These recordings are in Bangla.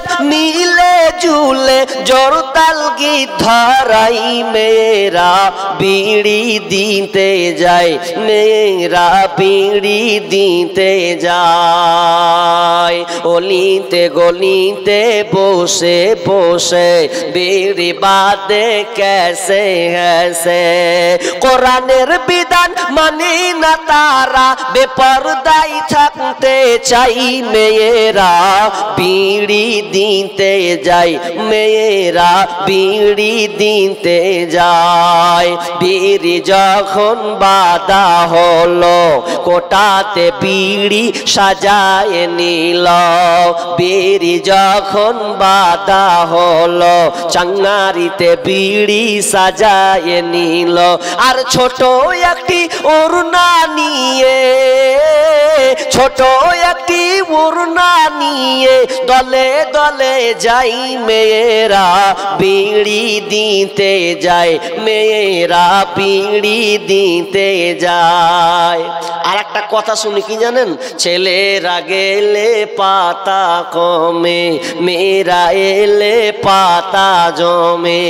सब मिले जुले जोरताल गीत धराई मेरा बीड़ी दीते जाए मेरा बीड़ी दीते जाए ओलीते गलीते बसे बसे बीड़ी बादे कैसे ऐसे কোরআনের বিধান মানি না তারা বেপরদাই থাকতে চাই মেয়েরা বিড়ি দিতে যায় মেয়েরা বিড়ি দিতে যায় বিড়ি যখন বাঁধা হলো কোটাতে বিড়ি সাজায় নিল বিড়ি যখন বাঁধা হলো চাঙ্গারিতে বিড়ি সাজায় নিল আর ছোট একটি ওড়না নিয়ে ছোট একটি ওড়না নিয়ে দলে দলে যাই মেয়েরা বিড়ি দিতে যায় মেয়েরা বিড়ি দিতে যায় আর একটা কথা শুনি কি জানেন ছেলেরা গেলে পাতা কমে মেয়েরা এলে পাতা জমে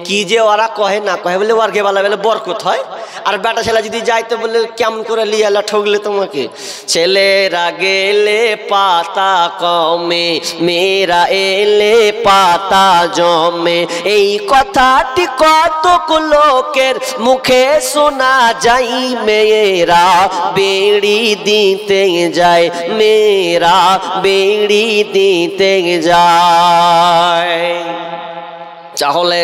কি যে ওরা কহে না কহে বলে ওর গে বলে বরকত হয় আর বেটা ছেলে যদি যাইতে বলে কেমন করে লিয়ালা ঠকলে তোমাকে ছেলেরা গেলে পাতা কমে মেয়েরা এলে পাতা জমে এই কথাটি কত লোকের মুখে শোনা যাই মেয়েরা বেড়ি দিতে যায় মেয়েরা বেড়ি দিতে যায় তাহলে